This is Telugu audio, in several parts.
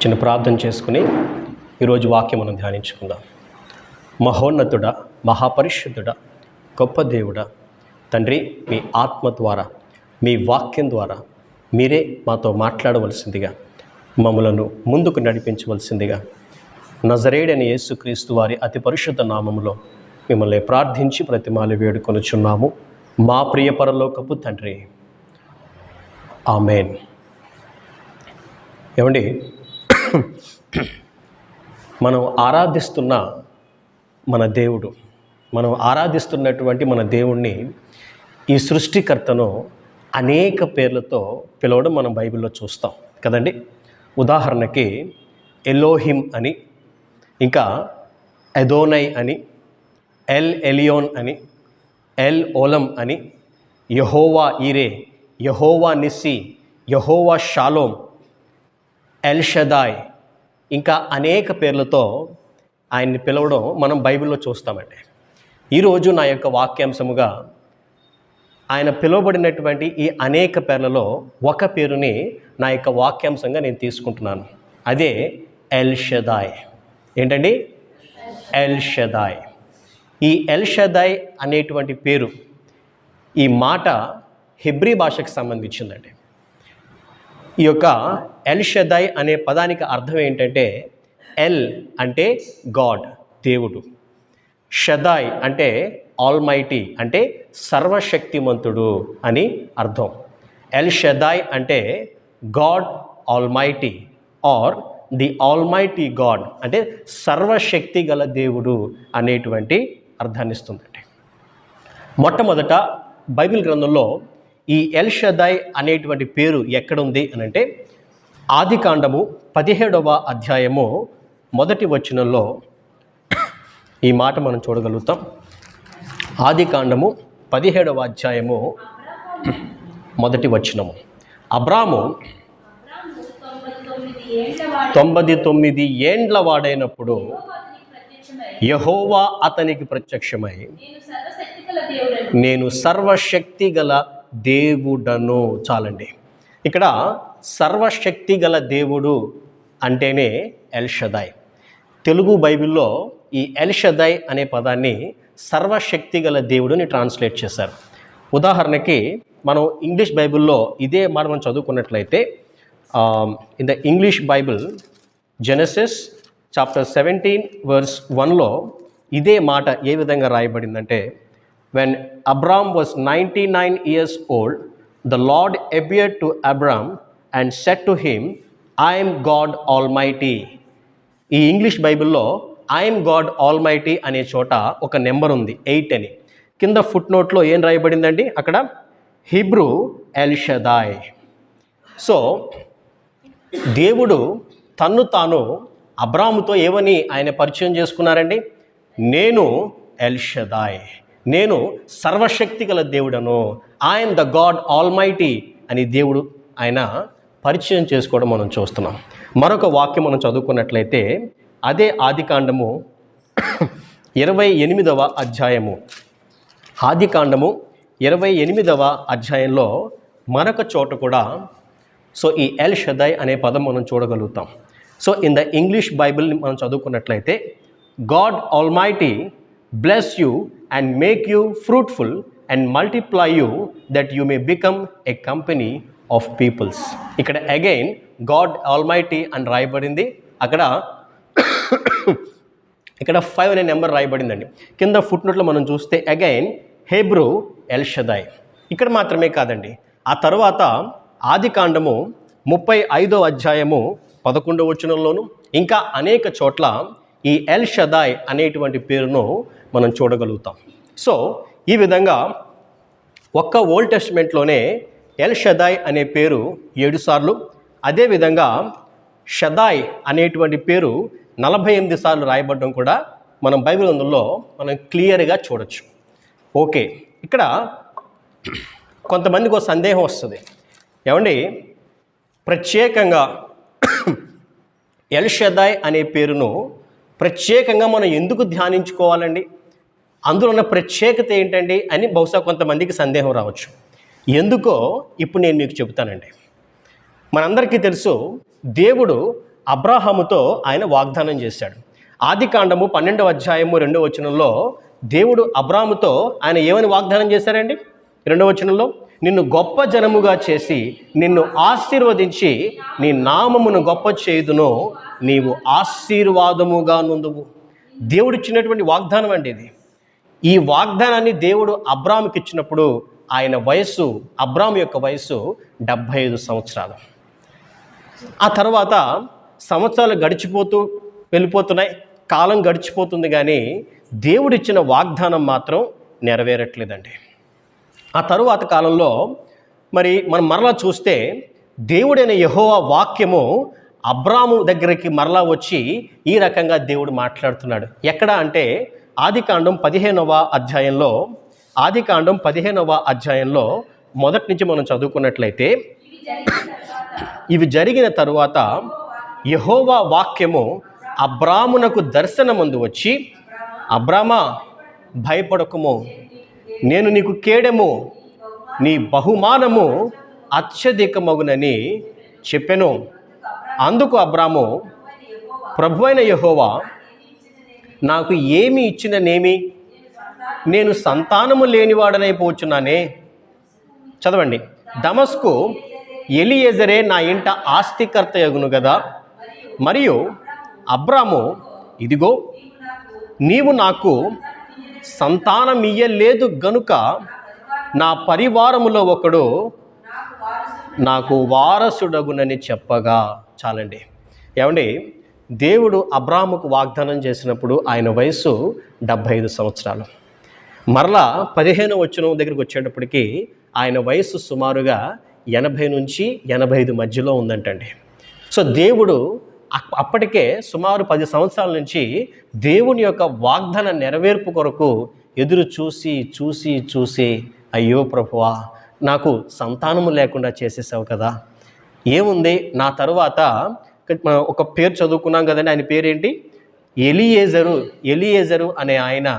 చిన్న ప్రార్థన చేసుకుని ఈరోజు వాక్యం మనం ధ్యానించుకుందాం. మహోన్నతుడా, మహాపరిశుద్ధుడా, గొప్ప దేవుడా, తండ్రి, మీ ఆత్మ ద్వారా, మీ వాక్యం ద్వారా మీరే మాతో మాట్లాడవలసిందిగా, మమ్మలను ముందుకు నడిపించవలసిందిగా నజరేయుడైన యేసుక్రీస్తు వారి అతి పరిశుద్ధ నామములో మిమ్మల్ని ప్రార్థించి ప్రతిమాలు వేడుకొనుచున్నాము. మా ప్రియ పరలోకపు తండ్రి, ఆమేన్. ఏమండి, మనం ఆరాధిస్తున్న మన దేవుణ్ణి, ఈ సృష్టికర్తను అనేక పేర్లతో పిలవడం మనం బైబిల్లో చూస్తాం కదండి. ఉదాహరణకి ఎలోహిం అని, ఇంకా అదోనై అని, ఎల్ ఎలియోన్ అని, ఎల్ ఓలం అని, యెహోవా ఈరే, యెహోవా నిస్సి, యెహోవా షాలోమ్, ఎల్ షదాయ్, ఇంకా అనేక పేర్లతో ఆయన్ని పిలవడం మనం బైబిల్లో చూస్తామండి. ఈరోజు నా యొక్క వాక్యాంశముగా ఆయన పిలువబడినటువంటి ఈ అనేక పేర్లలో ఒక పేరుని నా యొక్క వాక్యాంశంగా నేను తీసుకుంటున్నాను. అదే ఎల్ షదాయ్. ఏంటండి? ఎల్ షదాయ్. ఈ ఎల్ షదాయ్ అనేటువంటి పేరు, ఈ మాట హెబ్రీ భాషకు సంబంధించిందండి. ఈ యొక్క ఎల్ షదాయ్ అనే పదానికి అర్థం ఏంటంటే, ఎల్ అంటే గాడ్, దేవుడు. షదాయ్ అంటే ఆల్మైటీ, అంటే సర్వశక్తిమంతుడు అని అర్థం. ఎల్ షదాయ్ అంటే God almighty or the almighty God, అంటే సర్వశక్తి గల దేవుడు అనేటువంటి అర్థాన్ని ఇస్తుందండి. మొట్టమొదట బైబిల్ గ్రంథంలో ఈ ఎల్ షదాయ్ అనేటువంటి పేరు ఎక్కడుంది అని అంటే, ఆదికాండము 17వ అధ్యాయము 1వ వచనంలో ఈ మాట మనం చూడగలుగుతాం. ఆదికాండము 17వ అధ్యాయము 1వ వచనము. అబ్రాము 99 ఏండ్ల వాడైనప్పుడు యెహోవా అతనికి ప్రత్యక్షమై, నేను సర్వశక్తి గల దేవుడను. చాలండి. ఇక్కడ సర్వశక్తి గల దేవుడు అంటేనే ఎల్ షదాయ్. తెలుగు బైబిల్లో ఈ ఎల్ షదాయ్ అనే పదాన్ని సర్వశక్తి గల దేవుడిని ట్రాన్స్లేట్ చేశారు. ఉదాహరణకి మనం ఇంగ్లీష్ బైబిల్లో ఇదే మాట మనం చదువుకున్నట్లయితే, in the English Bible Genesis chapter 17 verse 1లో ఇదే మాట ఏ విధంగా రాయబడిందంటే, when Abram was 99 years old, the Lord appeared to Abram and said to him, I am God Almighty. ఈ ఇంగ్లీష్ బైబిల్లో I am God Almighty అనే చోట ఒక నెంబర్ ఉంది, 8 అని. కింద ఫుట్ నోట్లో ఏం రాయబడిందండి? అక్కడ హీబ్రూ ఎల్ షదాయ్. సో దేవుడు తన్ను తాను అబ్రాముతో ఏమని ఆయన పరిచయం చేసుకున్నారండి? నేను ఎల్ షదాయ్, నేను సర్వశక్తి గల దేవుడను, ఐఎమ్ ద గాడ్ ఆల్మైటీ అని దేవుడు ఆయన పరిచయం చేసుకోవడం మనం చూస్తున్నాం. మరొక వాక్యం మనం చదువుకున్నట్లయితే, అదే ఆదికాండము 28వ అధ్యాయము, ఆదికాండము 28వ అధ్యాయంలో మరొక చోట కూడా సో ఈ ఎల్ షదాయ్ అనే పదం మనం చూడగలుగుతాం. సో ఇన్ ద ఇంగ్లీష్ బైబిల్ని మనం చదువుకున్నట్లయితే, God almighty bless you and make you fruitful and multiply you that you may become a company of peoples. ఇక్కడ అగైన్ గాడ్ ఆల్మైటీ అని రాయబడింది. అక్కడ ఇక్కడ 5 అనే నెంబర్ రాయబడిందండి. కింద ఫుట్ నోట్లో మనం చూస్తే అగైన్ హెబ్రూ ఎల్ షదాయ్. ఇక్కడ మాత్రమే కాదండి, ఆ తర్వాత ఆదికాండము 35వ అధ్యాయము 11వ వచనంలోను ఇంకా అనేక చోట్ల ఈ ఎల్ షదాయ్ అనేటువంటి పేరును మనం చూడగలుగుతాం. సో ఈ విధంగా ఒక్క ఓల్డ్ టెస్ట్మెంట్లోనే ఎల్ షదాయ్ అనే పేరు 7 సార్లు, అదేవిధంగా షదాయ్ అనేటువంటి పేరు 48 సార్లు రాయబడడం కూడా మనం బైబిల్ గ్రంథంలో మనం క్లియర్గా చూడొచ్చు. ఓకే, ఇక్కడ కొంతమందికి ఒక సందేహం వస్తుంది. ఏమండి, ప్రత్యేకంగా ఎల్ షదాయ్ అనే పేరును ప్రత్యేకంగా మనం ఎందుకు ధ్యానించుకోవాలండి? అందులో ఉన్న ప్రత్యేకత ఏంటండి అని బహుశా కొంతమందికి సందేహం రావచ్చు. ఎందుకో ఇప్పుడు నేను మీకు చెబుతానండి. మనందరికీ తెలుసు, దేవుడు అబ్రాహాముతో ఆయన వాగ్దానం చేశాడు. ఆదికాండము 12వ అధ్యాయము 2వ వచనంలో దేవుడు అబ్రాహాముతో ఆయన ఏమని వాగ్దానం చేశారండి? 2వ వచనంలో, నిన్ను గొప్ప జనముగా చేసి నిన్ను ఆశీర్వదించి నీ నామమును గొప్ప చేయుదును, నీవు ఆశీర్వాదముగా నుందువు. దేవుడు ఇచ్చినటువంటి వాగ్దానం అండి ఇది. ఈ వాగ్దానాన్ని దేవుడు అబ్రాహాముకి ఇచ్చినప్పుడు ఆయన వయస్సు, అబ్రాహాము యొక్క వయస్సు 75 సంవత్సరాలు. ఆ తర్వాత సంవత్సరాలు గడిచిపోతూ వెళ్ళిపోతున్నాయి, కాలం గడిచిపోతుంది, కానీ దేవుడిచ్చిన వాగ్దానం మాత్రం నెరవేరట్లేదండి. ఆ తరువాత కాలంలో మరి మనం మరలా చూస్తే దేవుడైన యెహోవా వాక్యము అబ్రాము దగ్గరికి మరలా వచ్చి ఈ రకంగా దేవుడు మాట్లాడుతున్నాడు. ఎక్కడ అంటే ఆదికాండం 15వ అధ్యాయంలో మొదటి నుంచి మనం చదువుకున్నట్లయితే, ఇవి జరిగిన తరువాత యెహోవా వాక్యము అబ్రామునకు దర్శనమందు వచ్చి, అబ్రామా భయపడకుము, నేను నీకు కేడెము, నీ బహుమానము అత్యధికమగునని చెప్పెను. అందుకు అబ్రాము, ప్రభువైన యెహోవా నాకు ఏమి ఇచ్చిననేమి, నేను సంతానము లేనివాడనైపోచున్నానే. చదవండి. దమస్కు ఎలియేజరే నా ఇంట ఆస్తికర్త యగును గదా. మరియు అబ్రాము, ఇదిగో నీవు నాకు సంతానమియ్యలేదు గనుక నా పరివారములో ఒకడు నాకు వారసుడగునని చెప్పగా. చాలండి. ఏమండి, దేవుడు అబ్రాముకు వాగ్దానం చేసినప్పుడు ఆయన వయసు 75 సంవత్సరాలు. మరలా 15వ వచనం దగ్గరికి వచ్చేటప్పటికి ఆయన వయసు సుమారుగా 80 నుంచి 85 మధ్యలో ఉందంటండి. సో దేవుడు అప్పటికే సుమారు 10 సంవత్సరాల నుంచి దేవుని యొక్క వాగ్దాన నెరవేర్పు కొరకు ఎదురు చూసి అయ్యో ప్రభువా, నాకు సంతానము లేకుండా చేసేసావు కదా, ఏముంది నా తరువాత ఒక పేరు చదువుకున్నాం కదండి, ఆయన పేరేంటి? ఎలియేజరు అనే ఆయన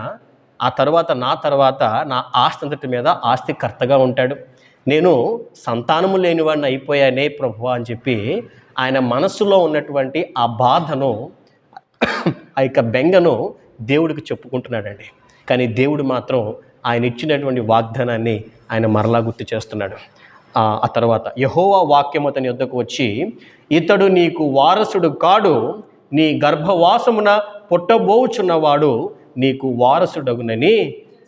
ఆ తర్వాత నా ఆస్తి అంతటి మీద ఆస్తికర్తగా ఉంటాడు. నేను సంతానము లేనివాడిని అయిపోయానే ప్రభువా అని చెప్పి ఆయన మనస్సులో ఉన్నటువంటి ఆ బాధను, ఆ యొక్క బెంగను దేవుడికి చెప్పుకుంటున్నాడండి. కానీ దేవుడు మాత్రం ఆయన ఇచ్చినటువంటి వాగ్దానాన్ని ఆయన మరలా గుర్తు చేస్తున్నాడు. ఆ తర్వాత యెహోవా వాక్యము అతని యొద్దకు వచ్చి, ఇతడు నీకు వారసుడు కాడు, నీ గర్భవాసమున పుట్టబోచున్నవాడు నీకు వారసుడగునని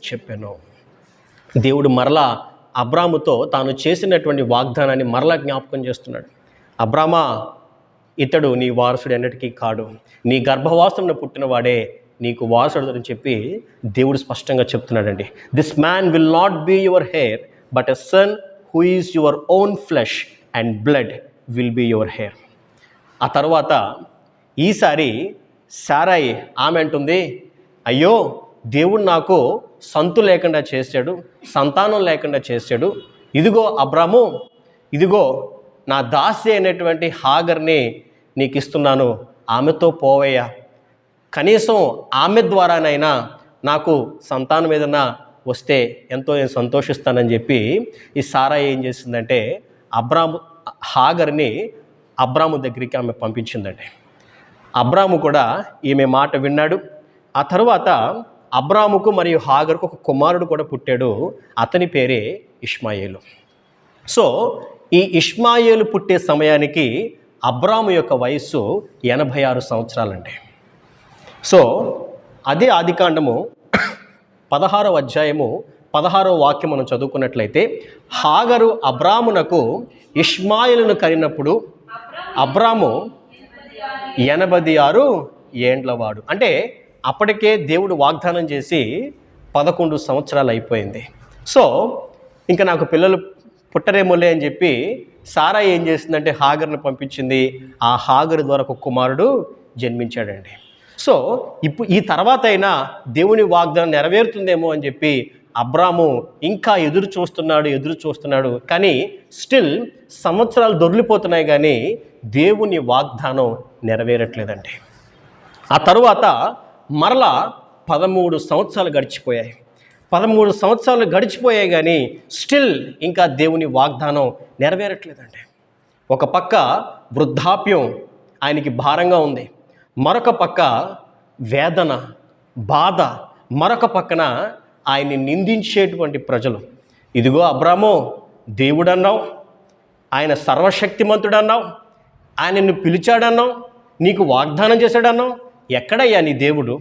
చెప్పాను. దేవుడు మరలా అబ్రాముతో తాను చేసినటువంటి వాగ్దానాన్ని మరలా జ్ఞాపకం చేస్తున్నాడు. అబ్రామా, ఇతడు నీ వారసుడు ఎన్నటికీ కాడు, నీ గర్భవాసమున పుట్టినవాడే నీకు వారసుడు అని చెప్పి దేవుడు స్పష్టంగా చెప్తున్నాడండి. This man will not be your heir, but a son who is your own flesh and blood will be your heir. ఆ తర్వాత ఈసారి సారాయి ఆమె అంటుంది, అయ్యో దేవుడు నాకు సంతు లేకుండా చేశాడు, సంతానం లేకుండా చేశాడు. ఇదిగో అబ్రాము, ఇదిగో నా దాసి అయినటువంటి హాగర్ని నీకు ఇస్తున్నాను, ఆమెతో పోవయ్యా, కనీసం ఆమె ద్వారానైనా నాకు సంతానం ఏదైనా వస్తే ఎంతో నేను సంతోషిస్తానని చెప్పి ఈ సారా ఏం చేసిందంటే హాగర్ని అబ్రాము దగ్గరికి ఆమె పంపించిందండి. అబ్రాము కూడా ఈమె మాట విన్నాడు. ఆ తర్వాత అబ్రాముకు మరియు హాగర్కు ఒక కుమారుడు కూడా పుట్టాడు. అతని పేరే ఇష్మాయేలు. సో ఈ ఇష్మాయేలు పుట్టే సమయానికి అబ్రాము యొక్క వయస్సు 86 సంవత్సరాలండి. సో అదే ఆదికాండము 16వ అధ్యాయము 16వ వాక్యం మనం చదువుకున్నట్లయితే, హాగరు అబ్రామునకు ఇష్మాయేలును కనినప్పుడు అబ్రాము 86 ఏండ్లవాడు. అంటే అప్పటికే దేవుడు వాగ్దానం చేసి 11 సంవత్సరాలు అయిపోయింది. సో ఇంకా నాకు పిల్లలు పుట్టరేమోలే అని చెప్పి సారా ఏం చేసిందంటే హాగర్ను పంపించింది. ఆ హాగరు ద్వారా ఒక కుమారుడు జన్మించాడండి. సో ఇప్పుడు ఈ తర్వాత అయినా దేవుని వాగ్దానం నెరవేరుతుందేమో అని చెప్పి అబ్రాము ఇంకా ఎదురు చూస్తున్నాడు. కానీ స్టిల్ సంవత్సరాలు దొర్లిపోతున్నాయి, కానీ దేవుని వాగ్దానం నెరవేరట్లేదండి. ఆ తరువాత మరలా 13 సంవత్సరాలు గడిచిపోయాయి. 13 సంవత్సరాలు గడిచిపోయాయి, కానీ స్టిల్ ఇంకా దేవుని వాగ్దానం నెరవేరట్లేదండి. ఒక పక్క వృద్ధాప్యం, ఆయనకి భారంగా ఉంది. మరొక పక్క వేదన, బాధ, మరొక పక్కన ఆయన్ని నిందించేటువంటి ప్రజలు. ఇదిగో అబ్రాము, దేవుడు అన్నావు, ఆయన సర్వశక్తిమంతుడు అన్నావు, ఆయన నిన్ను పిలిచాడన్నావు, నీకు వాగ్దానం చేశాడన్నావు, ఎక్కడయ్యా నీ దేవుడు,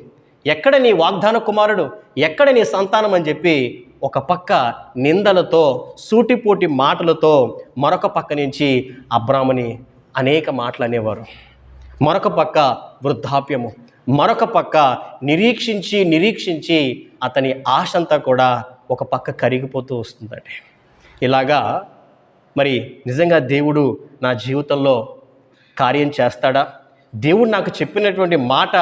ఎక్కడ నీ వాగ్దాన కుమారుడు, ఎక్కడ నీ సంతానం అని చెప్పి ఒక పక్క నిందలతో, సూటిపోటి మాటలతో మరొక పక్క నుంచి అబ్రాముని అనేక మాటలు అనేవారు. మరొక పక్క వృద్ధాప్యము, మరొక పక్క నిరీక్షించి అతని ఆశ అంతా కూడా ఒక పక్క కరిగిపోతూ వస్తుందండి. ఇలాగా మరి నిజంగా దేవుడు నా జీవితంలో కార్యం చేస్తాడా, దేవుడు నాకు చెప్పినటువంటి మాట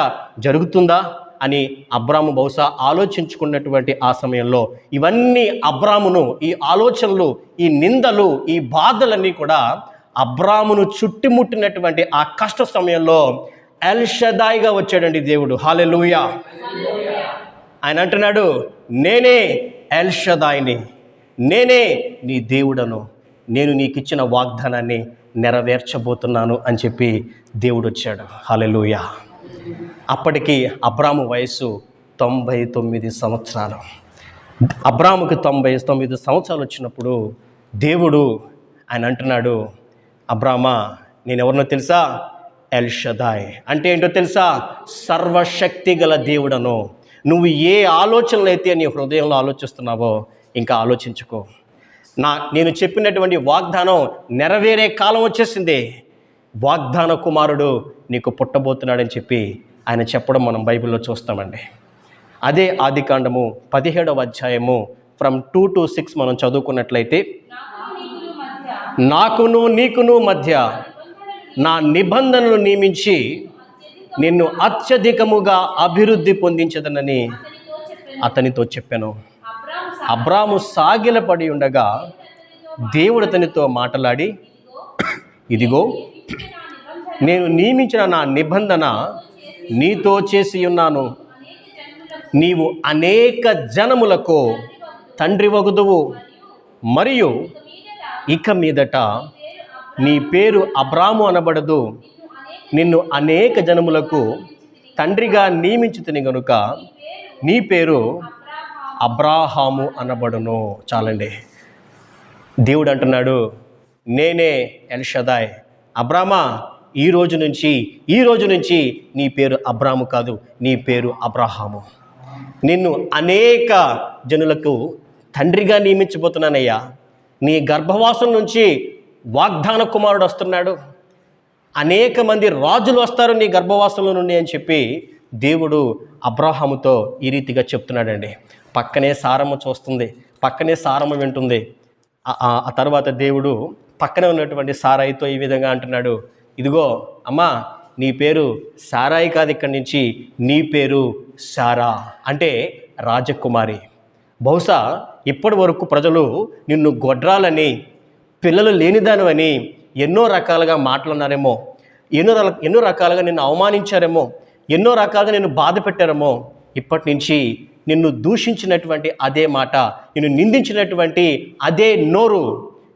జరుగుతుందా అని అబ్రాము బహుశా ఆలోచించుకున్నటువంటి ఆ సమయంలో ఇవన్నీ అబ్రామును, ఈ ఆలోచనలు, ఈ నిందలు, ఈ బాధలన్నీ కూడా అబ్రామును చుట్టుముట్టినటువంటి ఆ కష్ట సమయంలో ఎల్ షదాయిగా వచ్చాడండి దేవుడు. హల్లెలూయా. ఆయన అంటున్నాడు, నేనే ఎల్ షదాయిని, నేనే నీ దేవుడను, నేను నీకు ఇచ్చిన వాగ్దానాన్ని నెరవేర్చబోతున్నాను అని చెప్పి దేవుడు వచ్చాడు. హల్లెలూయా. అప్పటికి అబ్రాము వయసు 99 సంవత్సరాలు. అబ్రాముకి 99 సంవత్సరాలు వచ్చినప్పుడు దేవుడు ఆయన అంటున్నాడు, అబ్రామా, నేను ఎవరినో తెలుసా? ఎల్ షదాయ్ అంటే ఏంటో తెలుసా? సర్వశక్తి గల దేవుడను. నువ్వు ఏ ఆలోచనలు అయితే నీ హృదయంలో ఆలోచిస్తున్నావో ఇంకా ఆలోచించుకో. నేను చెప్పినటువంటి వాగ్దానం నెరవేరే కాలం వచ్చేసింది. వాగ్దాన కుమారుడు నీకు పుట్టబోతున్నాడని చెప్పి ఆయన చెప్పడం మనం బైబిల్లో చూస్తామండి. అదే ఆదికాండము 17వ అధ్యాయము ఫ్రమ్ 2 to 6 మనం చదువుకున్నట్లయితే, నాకును నీకును మధ్య నా నిబంధనలు నియమించి నిన్ను అత్యధికముగా అభివృద్ధి పొందించదనని అతనితో చెప్పాను. అబ్రాము సాగిలపడి ఉండగా దేవుడు అతనితో మాట్లాడి, ఇదిగో నేను నియమించిన నా నిబంధన నీతో చేసి ఉన్నాను. నీవు అనేక జనములకు తండ్రి వగుదువు, మరియు ఇక మీదట నీ పేరు అబ్రాము అనబడదు, నిన్ను అనేక జనములకు తండ్రిగా నియమించుతుని గనుక నీ పేరు అబ్రాహాము అనబడును. చాలండి. దేవుడు అంటున్నాడు, నేనే ఎల్ షదాయ్. అబ్రామా, ఈ రోజు నుంచి నీ పేరు అబ్రాము కాదు, నీ పేరు అబ్రాహాము. నిన్ను అనేక జనులకు తండ్రిగా నియమించబోతున్నానయ్యా. నీ గర్భవాసం నుంచి వాగ్దాన కుమారుడు వస్తున్నాడు, అనేక మంది రాజులు వస్తారు నీ గర్భవాసంలో నుండి అని చెప్పి దేవుడు అబ్రాహాముతో ఈ రీతిగా చెప్తున్నాడండి. పక్కనే సారమ్మ చూస్తుంది, పక్కనే సారమ్మ వింటుంది. ఆ తర్వాత దేవుడు పక్కనే ఉన్నటువంటి సారాయితో ఈ విధంగా అంటున్నాడు, ఇదిగో అమ్మా, నీ పేరు సారాయి కాదు, ఇక్కడి నుంచి నీ పేరు సారా అంటే రాజకుమారి. బహుశా ఇప్పటి వరకు ప్రజలు నిన్ను గొడ్రాలని, పిల్లలు లేనిదానివని ఎన్నో రకాలుగా మాట్లాడినారేమో, ఎన్నో రకాలుగా నిన్ను అవమానించారేమో, ఎన్నో రకాలుగా నిన్ను బాధ పెట్టారేమో. ఇప్పటి నుంచి నిన్ను దూషించినటువంటి అదే మాట, నిన్ను నిందించినటువంటి అదే నోరు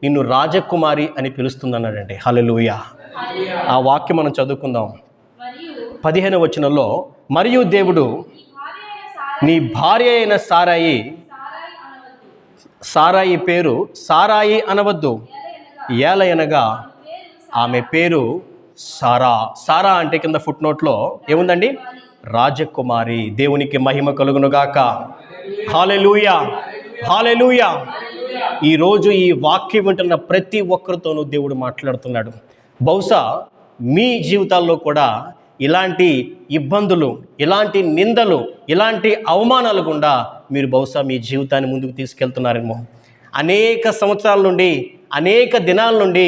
నిన్ను రాజకుమారి అని పిలుస్తుందన్నాడండి. హల్లెలూయా. ఆ వాక్యం మనం చదువుకుందాం. 15వ వచనంలో, మరియు దేవుడు నీ భార్య అయిన సారాయి పేరు సారాయి అనవద్దు, ఏలయనగా ఆమె పేరు సారా. సారా అంటే కింద ఫుట్ నోట్లో ఏముందండి? రాజకుమారి. దేవునికి మహిమ కలుగునుగాక. హల్లెలూయా, హల్లెలూయా. ఈరోజు ఈ వాక్యం వింటున్న ప్రతి ఒక్కరితోనూ దేవుడు మాట్లాడుతున్నాడు. బహుశా మీ జీవితాల్లో కూడా ఇలాంటి ఇబ్బందులు, ఇలాంటి నిందలు, ఇలాంటి అవమానాలు గుండా మీరు బహుశా మీ జీవితాన్ని ముందుకు తీసుకెళ్తున్నారేమో. అనేక సంవత్సరాల నుండి, అనేక దినాల నుండి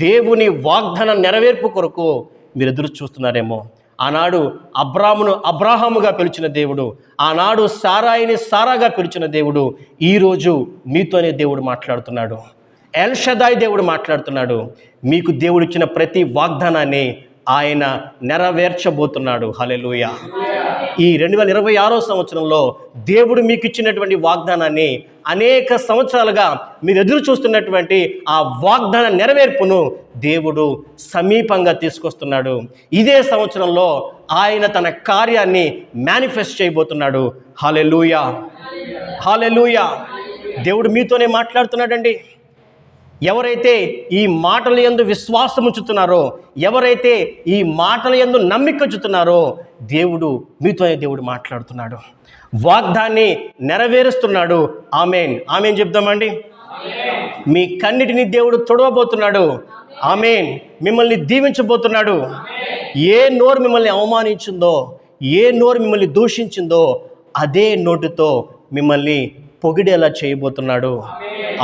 దేవుని వాగ్దాన నెరవేర్పు కొరకు మీరు ఎదురు చూస్తున్నారేమో. ఆనాడు అబ్రామును అబ్రాహాముగా పిలిచిన దేవుడు, ఆనాడు సారాయిని సారాగా పిలిచిన దేవుడు ఈరోజు మీతోనే దేవుడు మాట్లాడుతున్నాడు. ఎల్ షదాయ్ దేవుడు మాట్లాడుతున్నాడు. మీకు దేవుడు ఇచ్చిన ప్రతి వాగ్దానాన్ని ఆయన నెరవేర్చబోతున్నాడు. హల్లెలూయా. ఈ 2026 సంవత్సరంలో దేవుడు మీకు ఇచ్చినటువంటి వాగ్దానాన్ని అనేక సంవత్సరాలుగా మీరు ఎదురు చూస్తున్నటువంటి ఆ వాగ్దాన నెరవేర్పును దేవుడు సమీపంగా తీసుకొస్తున్నాడు. ఇదే సంవత్సరంలో ఆయన తన కార్యాన్ని మేనిఫెస్ట్ చేయబోతున్నాడు. హల్లెలూయా, హల్లెలూయా. దేవుడు మీతోనే మాట్లాడుతున్నాడండి. ఎవరైతే ఈ మాటల యందు విశ్వాసం ఉంచుతున్నారో, ఎవరైతే ఈ మాటల యందు నమ్మిక ఉంచుతున్నారో, మీతోనే దేవుడు మాట్లాడుతున్నాడు, వాగ్దాన్ని నెరవేరుస్తున్నాడు. ఆమేన్, ఆమేన్ చెప్దామండి. మీ కన్నిటిని దేవుడు తొడవబోతున్నాడు. ఆమేన్. మిమ్మల్ని దీవించబోతున్నాడు. ఏ నోరు మిమ్మల్ని అవమానించిందో, ఏ నోరు మిమ్మల్ని దూషించిందో, అదే నోటితో మిమ్మల్ని పొగిడేలా చేయబోతున్నాడు.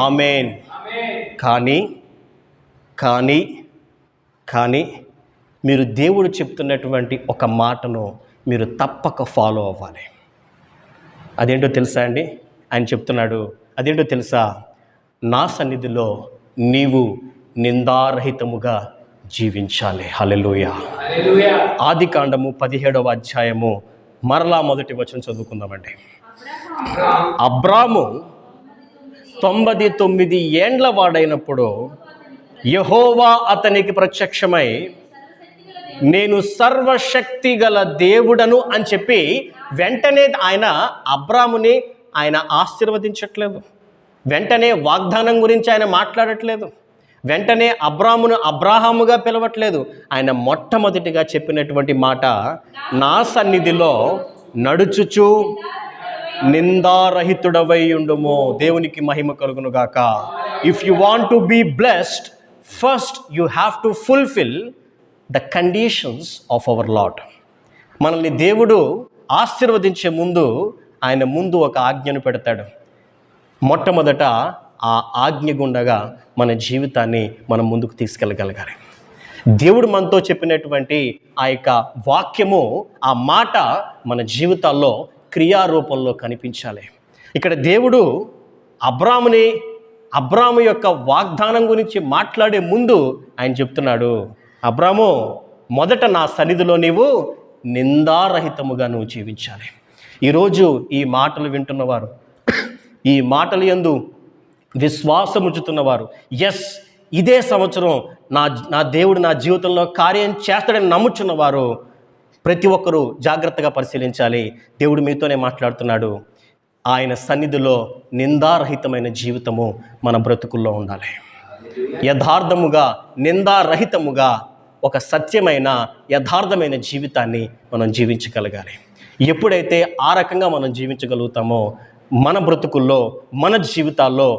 ఆమేన్. కానీ కానీ కానీ మీరు దేవుడు చెప్తున్నటువంటి ఒక మాటను మీరు తప్పక ఫాలో అవ్వాలి. అదేంటో తెలుసా అండి? ఆయన చెప్తున్నాడు, అదేంటో తెలుసా? నా సన్నిధిలో నీవు నిందారహితముగా జీవించాలి. హల్లెలూయా. ఆదికాండము 17వ అధ్యాయము మరలా మొదటి వచనం చదువుకుందామండి. అబ్రాము 99 ఏండ్ల వాడైనప్పుడు యెహోవా అతనికి ప్రత్యక్షమై, నేను సర్వశక్తి గల దేవుడను అని చెప్పి వెంటనే అబ్రాముని ఆయన ఆశీర్వదించట్లేదు. వెంటనే వాగ్దానం గురించి ఆయన మాట్లాడట్లేదు. వెంటనే అబ్రామును అబ్రాహాముగా పిలవట్లేదు. ఆయన మొట్టమొదటిగా చెప్పినటువంటి మాట, నా సన్నిధిలో నడుచుచు నిందారహితుడవై ఉండుము. దేవునికి మహిమ కలుగును గాక. If you want to be blessed, first you have to fulfil the conditions of our Lord. మనల్ని దేవుడు ఆశీర్వదించే ముందు ఆయన ముందు ఒక ఆజ్ఞను పెడతాడు. మొట్టమొదట ఆ ఆజ్ఞ గుండగా మన జీవితాన్ని మనం ముందుకు తీసుకెళ్ళగలగాలి. దేవుడు మనతో చెప్పినటువంటి ఆ యొక్క వాక్యము, ఆ మాట మన జీవితాల్లో క్రియారూపంలో కనిపించాలి. ఇక్కడ దేవుడు అబ్రాము యొక్క వాగ్దానం గురించి మాట్లాడే ముందు ఆయన చెప్తున్నాడు, అబ్రాము, మొదట నా సన్నిధిలో నీవు నిందారహితముగా నువ్వు జీవించాలి. ఈరోజు ఈ మాటలు వింటున్నవారు, ఈ మాటల యందు విశ్వాసం ఉంచుతున్నవారు, ఎస్, ఇదే సంవత్సరం నా దేవుడు నా జీవితంలో కార్యం చేస్తాడని నమ్ముచున్నవారు ప్రతి ఒక్కరూ జాగ్రత్తగా పరిశీలించాలి. దేవుడు మీతోనే మాట్లాడుతున్నాడు. ఆయన సన్నిధిలో నిందారహితమైన జీవితము మన బ్రతుకుల్లో ఉండాలి. యథార్థముగా, నిందారహితముగా ఒక సత్యమైన యథార్థమైన జీవితాన్ని మనం జీవించగలగాలి. ఎప్పుడైతే ఆ రకంగా మనం జీవించగలుగుతామో మన బ్రతుకుల్లో, మన జీవితాల్లో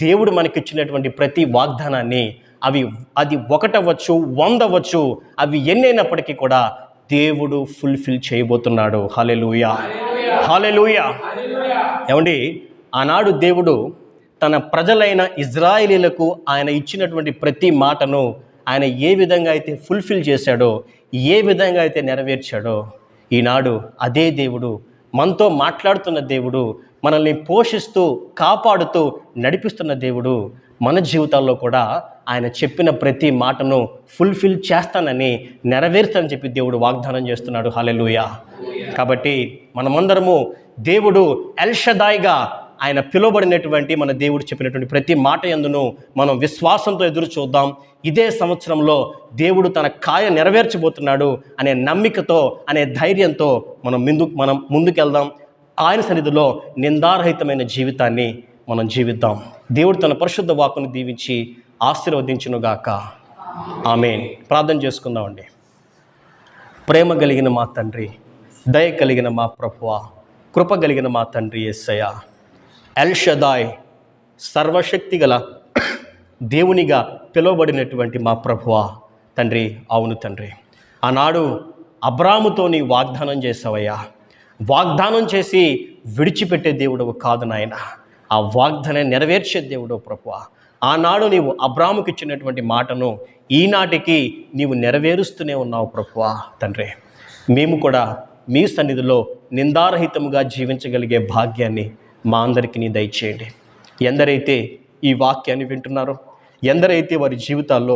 దేవుడు మనకిచ్చినటువంటి ప్రతి వాగ్దానాన్ని అది 1 అవ్వచ్చు, 100 అవ్వచ్చు, అవి ఎన్నైనప్పటికీ కూడా దేవుడు ఫుల్ఫిల్ చేయబోతున్నాడు. హల్లెలూయా, హల్లెలూయా. ఏమండి, ఆనాడు దేవుడు తన ప్రజలైన ఇజ్రాయేలీలకు ఆయన ఇచ్చినటువంటి ప్రతి మాటను ఆయన ఏ విధంగా అయితే ఫుల్ఫిల్ చేశాడో, ఏ విధంగా అయితే నెరవేర్చాడో, ఈనాడు అదే దేవుడు, మనతో మాట్లాడుతున్న దేవుడు, మనల్ని పోషిస్తూ కాపాడుతూ నడిపిస్తున్న దేవుడు మన జీవితాల్లో కూడా ఆయన చెప్పిన ప్రతి మాటను ఫుల్ఫిల్ చేస్తానని, నెరవేర్తానని చెప్పి దేవుడు వాగ్దానం చేస్తున్నాడు. హల్లెలూయా. కాబట్టి మనమందరము దేవుడు ఎల్ షదాయిగా ఆయన పిలువబడినటువంటి మన దేవుడు చెప్పినటువంటి ప్రతి మాట యందును మనం విశ్వాసంతో ఎదురు చూద్దాం. ఇదే సంవత్సరంలో దేవుడు తన కార్యం నెరవేర్చబోతున్నాడు అనే నమ్మికతో, అనే ధైర్యంతో మనం ముందుకెళ్దాం. ఆయన సన్నిధిలో నిందారహితమైన జీవితాన్ని మనం జీవిద్దాం. దేవుడు తన పరిశుద్ధ వాక్కును దీవించి ఆశీర్వదించునుగాక. ఆమేన్. ప్రార్థన చేసుకుందామండి. ప్రేమ కలిగిన మా తండ్రి, దయ కలిగిన మా ప్రభువా, కృప కలిగిన మా తండ్రి యేసయ్య, ఎల్ షదాయ్, సర్వశక్తి గల దేవునిగా పిలువబడినటువంటి మా ప్రభువా తండ్రి, అవును తండ్రి, ఆనాడు అబ్రాముతో నీ వాగ్దానం చేసావయ్యా. వాగ్దానం చేసి విడిచిపెట్టే దేవుడు కాదు నాయన, ఆ వాగ్దానం నెరవేర్చే దేవుడు ప్రభువా. ఆనాడు నీవు అబ్రాముకి ఇచ్చినటువంటి మాటను ఈనాటికి నీవు నెరవేరుస్తూనే ఉన్నావు ప్రభువా తండ్రి. మేము కూడా మీ సన్నిధిలో నిందారహితముగా జీవించగలిగే భాగ్యాన్ని మా అందరికీ నీ దయచేయండి. ఎందరైతే ఈ వాక్యాన్ని వింటున్నారో, ఎందరైతే వారి జీవితాల్లో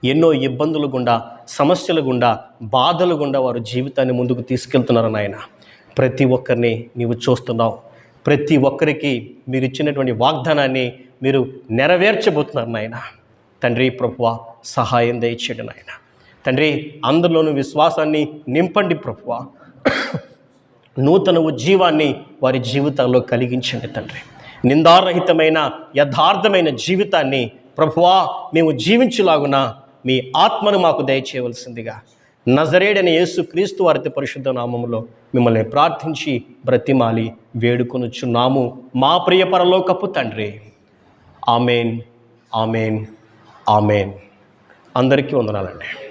ఎన్నో ఇబ్బందులు గుండా, సమస్యల గుండా, బాధలు గుండా వారు జీవితాన్ని ముందుకు తీసుకెళ్తున్నారు నాయన. ప్రతి ఒక్కరిని నీవు చూస్తున్నావు. ప్రతి ఒక్కరికి మీరు ఇచ్చినటువంటి వాగ్దానాన్ని మీరు నెరవేర్చబోతున్నారు నాయన. తండ్రి ప్రభువా, సహాయం దయచేయండి నాయన. తండ్రి, అందరిలోనూ విశ్వాసాన్ని నింపండి ప్రభువా. నూతన ఉజ్జీవాన్ని వారి జీవితాల్లో కలిగించండి తండ్రి. నిందారహితమైన యథార్థమైన జీవితాన్ని ప్రభువా మేము జీవించులాగున మీ ఆత్మను మాకు దయచేయవలసిందిగా నజరేయుడైన యేసు క్రీస్తు వారి అతి పరిశుద్ధ నామములో మిమ్మల్ని ప్రార్థించి బ్రతిమాలి వేడుకొనుచున్నాము మా ప్రియ పరలోకపు తండ్రి. Amen, amen, amen. అందరికీ వందనాలండి.